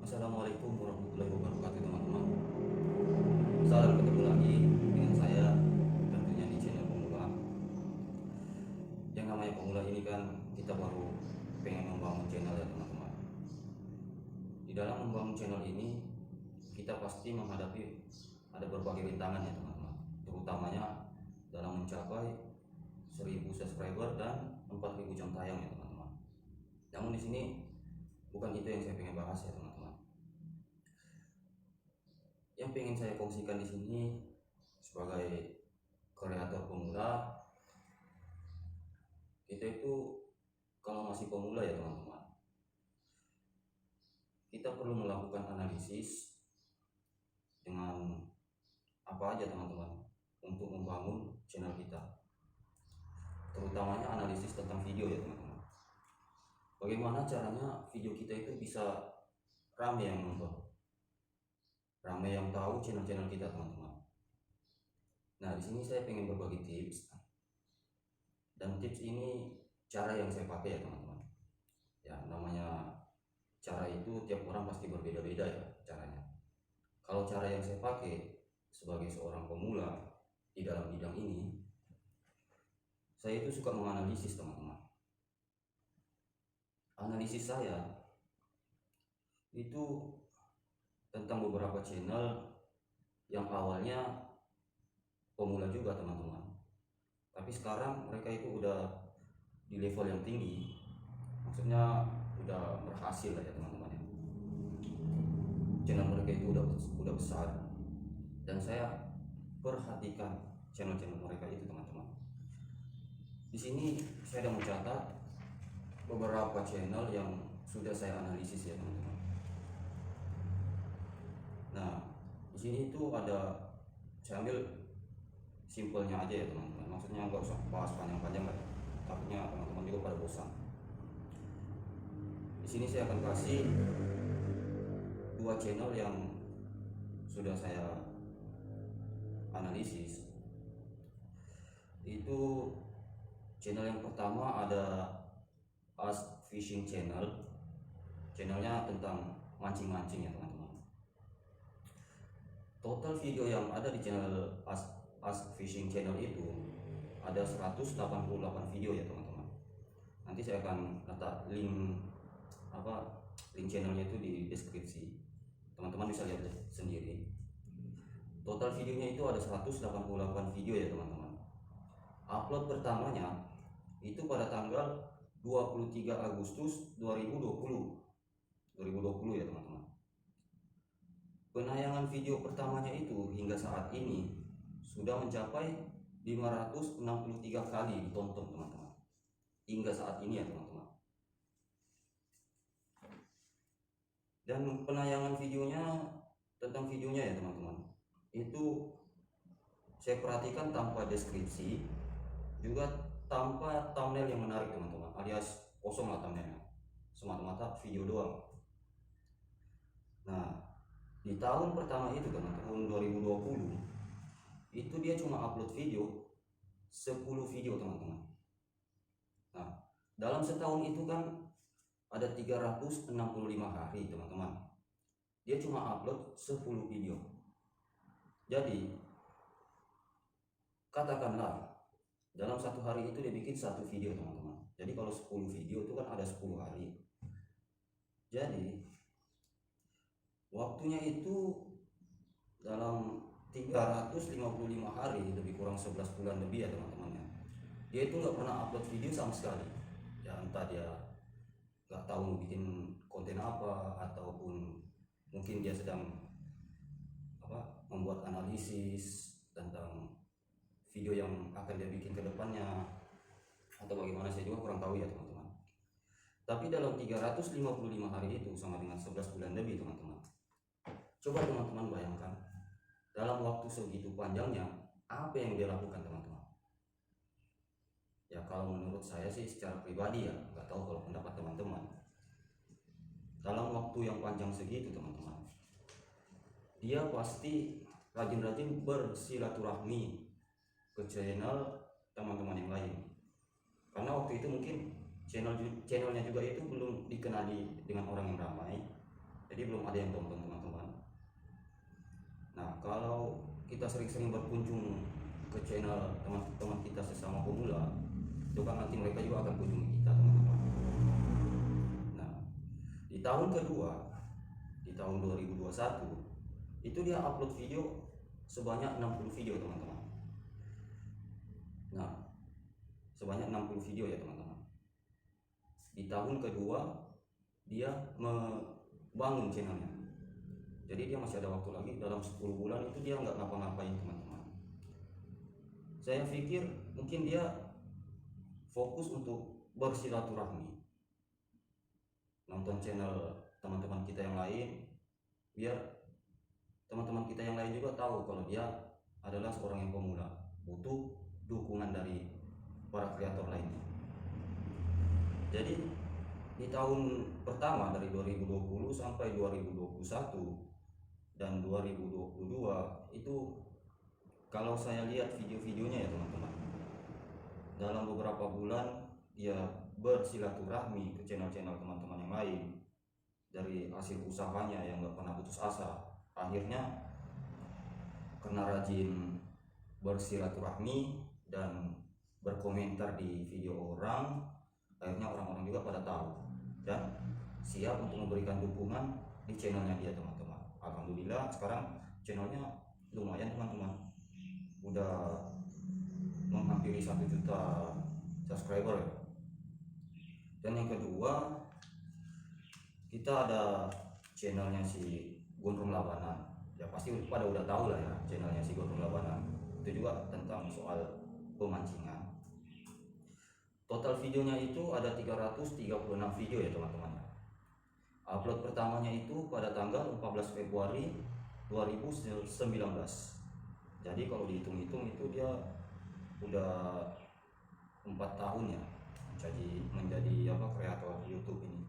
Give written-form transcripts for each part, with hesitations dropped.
Assalamualaikum warahmatullahi wabarakatuh teman-teman. Salam ketemu lagi dengan saya tentunya di channel Pemula. Yang namanya Pemula ini kan kita baru pengen membangun channel ya teman-teman. Di dalam membangun channel ini kita pasti menghadapi ada berbagai rintangan ya teman-teman. Terutamanya dalam mencapai 1000 subscriber dan 4000 jam tayang ya teman-teman. Namun di sini bukan itu yang saya pengen bahas ya teman-teman. Yang pengen saya kongsikan di sini sebagai kreator pemula, kita itu kalau masih pemula ya teman-teman, kita perlu melakukan analisis dengan apa aja teman-teman untuk membangun channel kita, terutamanya analisis tentang video ya teman-teman. Bagaimana caranya video kita itu bisa ramai yang nonton, ramai yang tahu channel-channel kita teman-teman. Nah di sini saya pengen berbagi tips, dan tips ini cara yang saya pakai ya teman-teman. Ya namanya cara itu tiap orang pasti berbeda-beda ya caranya. Kalau cara yang saya pakai sebagai seorang pemula di dalam bidang ini, saya itu suka menganalisis teman-teman. Analisis saya itu tentang beberapa channel yang awalnya pemula juga teman-teman, tapi sekarang mereka itu udah di level yang tinggi, maksudnya udah berhasil lah ya teman-teman ya. Channel mereka itu udah besar, dan saya perhatikan channel-channel mereka itu teman-teman. Di sini saya ada mencatat beberapa channel yang sudah saya analisis ya teman-teman. Nah di sini itu ada, saya ambil simpelnya aja ya teman-teman, maksudnya nggak usah bahas panjang-panjang lah ya, takutnya teman-teman juga pada bosan. Di sini saya akan kasih dua channel yang sudah saya analisis. Itu channel yang pertama ada Ask Fishing Channel, channelnya tentang mancing-mancing ya teman-teman. Total video yang ada di channel Ask Fishing Channel itu ada 188 video ya teman-teman. Nanti saya akan letak link channelnya itu di deskripsi, teman-teman bisa lihat sendiri. Total videonya itu ada 188 video ya teman-teman. Upload pertamanya itu pada tanggal 23 Agustus 2020 ya teman-teman. Penayangan video pertamanya itu hingga saat ini sudah mencapai 563 kali ditonton teman-teman, hingga saat ini ya teman-teman. Dan penayangan videonya, tentang videonya ya teman-teman, itu saya perhatikan tanpa deskripsi, juga tanpa thumbnail yang menarik teman-teman, alias kosong lah thumbnailnya, semata-mata video doang. Nah di tahun pertama itu teman-teman, tahun 2020 itu dia cuma upload video 10 video teman-teman. Nah dalam setahun itu kan ada 365 hari teman-teman, dia cuma upload 10 video. Jadi katakanlah dalam satu hari itu dia bikin satu video teman-teman. Jadi kalau 10 video itu kan ada 10 hari. Jadi waktunya itu dalam 355 hari, lebih kurang 11 bulan lebih ya teman-teman ya. Dia itu nggak pernah upload video sama sekali. Ya entah dia nggak tahu mau bikin konten apa, ataupun mungkin dia sedang membuat analisis tentang video yang akan dia bikin ke depannya, atau bagaimana saya juga kurang tahu ya teman-teman. Tapi dalam 355 hari itu sama dengan 11 bulan lebih teman-teman. Coba teman-teman bayangkan, dalam waktu segitu panjangnya apa yang dia lakukan teman-teman. Ya kalau menurut saya sih secara pribadi ya, nggak tahu kalau pendapat teman-teman, dalam waktu yang panjang segitu teman-teman, dia pasti rajin-rajin bersilaturahmi ke channel teman-teman yang lain. Karena waktu itu mungkin channelnya juga itu belum dikenali dengan orang yang ramai, jadi belum ada yang tonton teman-teman. Nah, kalau kita sering-sering berkunjung ke channel teman-teman kita sesama pemula, itu kan nanti mereka juga akan kunjungi kita teman-teman. Nah, di tahun kedua, di tahun 2021, itu dia upload video sebanyak 60 video teman-teman. Nah, sebanyak 60 video ya teman-teman. Di tahun kedua dia membangun channelnya, jadi dia masih ada waktu lagi. Dalam 10 bulan itu dia nggak ngapa-ngapain teman-teman. Saya pikir mungkin dia fokus untuk bersilaturahmi, nonton channel teman-teman kita yang lain, biar teman-teman kita yang lain juga tahu kalau dia adalah seorang yang pemula, butuh dukungan dari para kreator lainnya. Jadi di tahun pertama dari 2020 sampai 2021 dan 2022 itu, kalau saya lihat video-videonya ya teman-teman, dalam beberapa bulan dia bersilaturahmi ke channel-channel teman-teman yang lain. Dari hasil usahanya yang gak pernah putus asa, akhirnya karena rajin bersilaturahmi dan berkomentar di video orang, akhirnya orang-orang juga pada tahu dan siap untuk memberikan dukungan di channelnya dia teman-teman. Alhamdulillah sekarang channelnya lumayan teman-teman, udah menghampiri 1 juta subscriber. Dan yang kedua, kita ada channelnya si Gondrong Labanan. Ya pasti pada udah tahu lah ya channelnya si Gondrong Labanan. Itu juga tentang soal pemancingan. Total videonya itu ada 336 video ya teman-teman. Upload pertamanya itu pada tanggal 14 Februari 2019. Jadi kalau dihitung-hitung itu dia udah 4 tahun ya menjadi kreator YouTube ini.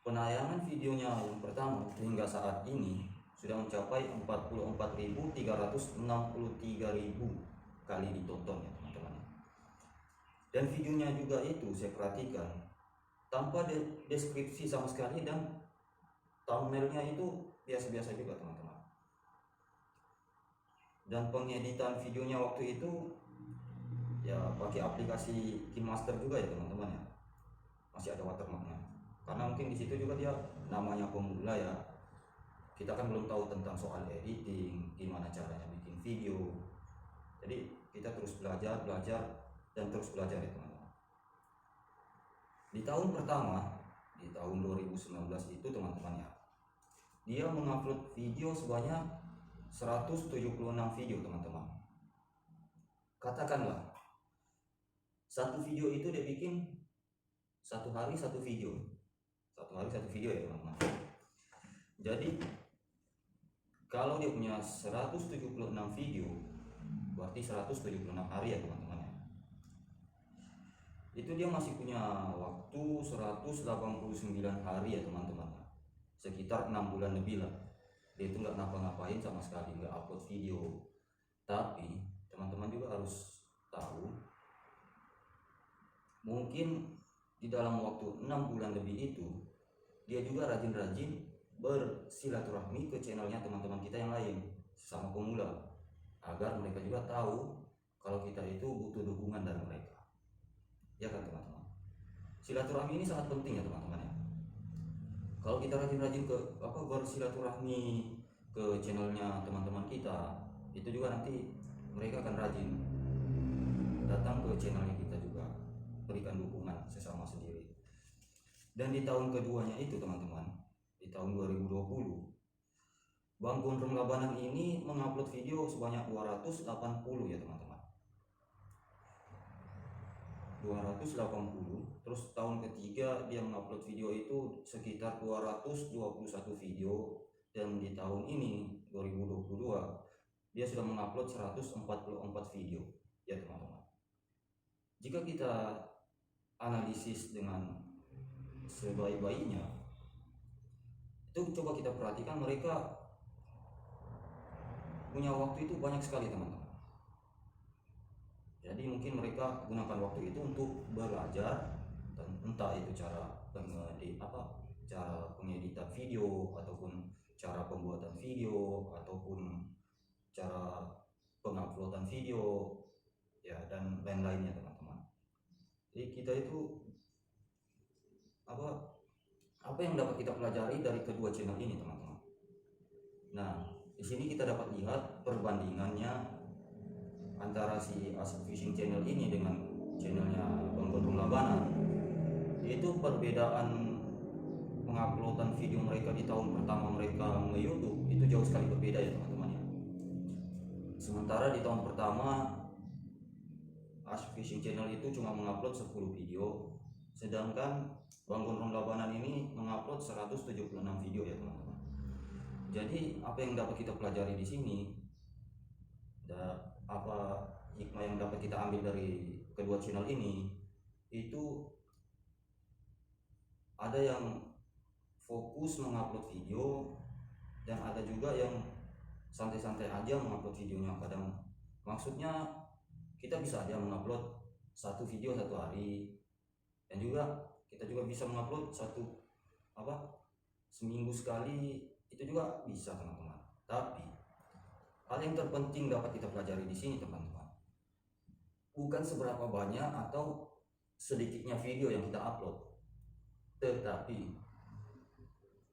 Penayangan videonya yang pertama hingga saat ini sudah mencapai 44.363.000 kali ditonton ya teman-teman. Dan videonya juga itu saya perhatikan tanpa deskripsi sama sekali, dan thumbnailnya itu biasa-biasa juga teman-teman. Dan pengeditan videonya waktu itu ya pakai aplikasi KineMaster juga ya teman-teman ya, masih ada watermarknya. Karena mungkin di situ juga dia namanya pemula ya, kita kan belum tahu tentang soal editing, gimana caranya bikin video. Jadi kita terus belajar dan terus belajar ya teman-teman. Di tahun pertama, di tahun 2019 itu teman-teman ya, dia mengupload video sebanyak 176 video teman-teman. Katakanlah satu video itu dia bikin satu hari satu video ya teman-teman. Jadi kalau dia punya 176 video, berarti 176 hari ya teman-teman ya. Itu dia masih punya waktu 189 hari ya teman-teman, sekitar 6 bulan lebih lah. Dia itu nggak ngapa-ngapain sama sekali, nggak upload video. Tapi teman-teman juga harus tahu, mungkin di dalam waktu 6 bulan lebih itu dia juga rajin-rajin bersilaturahmi ke channelnya teman-teman kita yang lain sesama pemula, agar mereka juga tahu kalau kita itu butuh dukungan dari mereka. Ya kan teman-teman, silaturahmi ini sangat penting ya teman-teman ya. Kalau kita rajin-rajin bersilaturahmi ke channelnya teman-teman kita, itu juga nanti mereka akan rajin datang ke channelnya kita juga, berikan dukungan sesama sendiri. Dan di tahun keduanya itu teman-teman, di tahun 2020, Bang Gondrong Labanan ini mengupload video sebanyak 280 ya teman-teman. 280. Terus tahun ketiga dia mengupload video itu sekitar 221 video, dan di tahun ini 2022 dia sudah mengupload 144 video ya teman-teman. Jika kita analisis dengan sebaik-baiknya, itu coba kita perhatikan, mereka punya waktu itu banyak sekali teman-teman. Jadi mungkin mereka gunakan waktu itu untuk belajar entah itu cara pengeditan video, ataupun cara pembuatan video, ataupun cara penguploadan video, ya, dan lain-lainnya teman-teman. Jadi kita itu apa yang dapat kita pelajari dari kedua channel ini teman-teman. Nah, di sini kita dapat lihat perbandingannya antara si Asap Fishing Channel ini dengan channelnya Bang Gondrong Labana. Itu perbedaan penguploadan video mereka di tahun pertama mereka nge-YouTube itu jauh sekali berbeda ya teman-teman ya. Sementara di tahun pertama Asap Fishing Channel itu cuma mengupload 10 video, sedangkan Bang Gondrong Labanan ini mengupload 176 video ya teman-teman. Jadi apa yang dapat kita pelajari di sini, apa hikmah yang dapat kita ambil dari kedua channel ini, itu ada yang fokus mengupload video dan ada juga yang santai-santai aja mengupload videonya. Kadang maksudnya kita bisa aja mengupload satu video satu hari, dan juga kita juga bisa mengupload seminggu sekali, itu juga bisa teman-teman. Tapi hal yang terpenting dapat kita pelajari di sini teman-teman, bukan seberapa banyak atau sedikitnya video yang kita upload, tetapi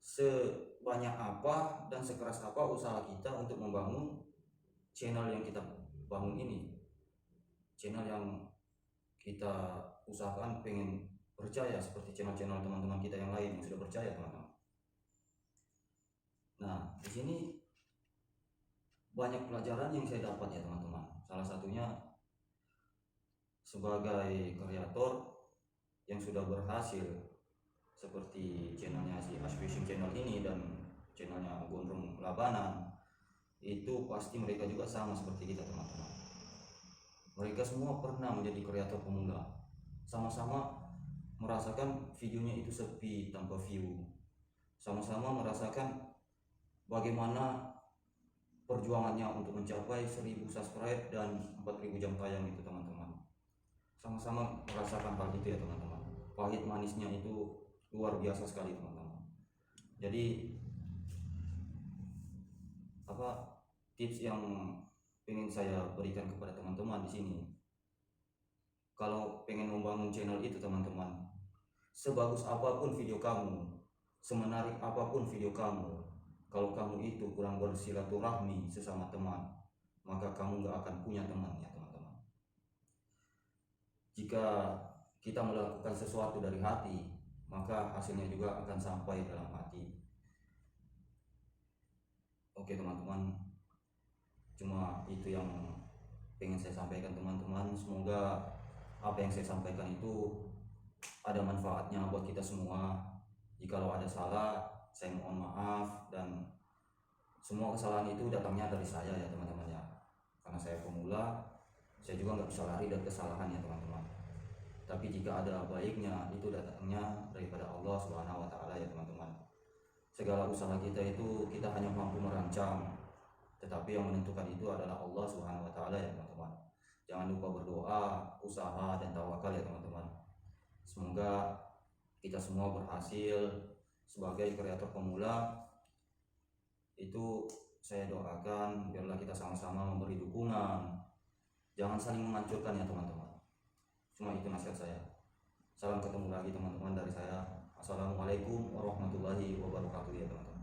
sebanyak apa dan sekeras apa usaha kita untuk membangun channel yang kita bangun ini, channel yang kita usahakan pengen percaya seperti channel-channel teman-teman kita yang lain yang sudah percaya teman-teman. Nah, di sini banyak pelajaran yang saya dapat ya teman-teman. Salah satunya sebagai kreator yang sudah berhasil seperti channelnya si Asap Fishing Channel ini dan channelnya Gondrong Labanan, itu pasti mereka juga sama seperti kita teman-teman. Mereka semua pernah menjadi kreator pemula, sama-sama merasakan videonya itu sepi tanpa view, sama-sama merasakan bagaimana perjuangannya untuk mencapai 1000 subscribe dan 4000 jam tayang itu teman-teman. Sama-sama merasakan hal itu ya teman-teman. Pahit manisnya itu luar biasa sekali teman-teman. Jadi tips yang pengen saya berikan kepada teman-teman di sini, kalau pengen membangun channel itu teman-teman, sebagus apapun video kamu, semenarik apapun video kamu, kalau kamu itu kurang bersilaturahmi sesama teman, maka kamu gak akan punya teman ya teman-teman. Jika kita melakukan sesuatu dari hati, maka hasilnya juga akan sampai dalam hati. Oke teman-teman, cuma itu yang pengen saya sampaikan teman-teman. Semoga apa yang saya sampaikan itu ada manfaatnya buat kita semua. Jikalau ada salah, saya mohon maaf, dan semua kesalahan itu datangnya dari saya ya teman-teman ya, karena saya pemula, saya juga nggak bisa lari dari kesalahan ya teman-teman. Tapi jika ada baiknya, itu datangnya daripada Allah Subhanahu wa Ta'ala ya teman-teman. Segala usaha kita itu kita hanya mampu merancang, tetapi yang menentukan itu adalah Allah Subhanahu wa Ta'ala ya teman-teman. Jangan lupa berdoa, usaha, dan tawakal ya teman-teman. Semoga kita semua berhasil sebagai kreator pemula. Itu saya doakan, biarlah kita sama-sama memberi dukungan, jangan saling menghancurkan ya teman-teman. Cuma itu nasihat saya. Salam ketemu lagi teman-teman dari saya. Assalamualaikum warahmatullahi wabarakatuh ya teman-teman.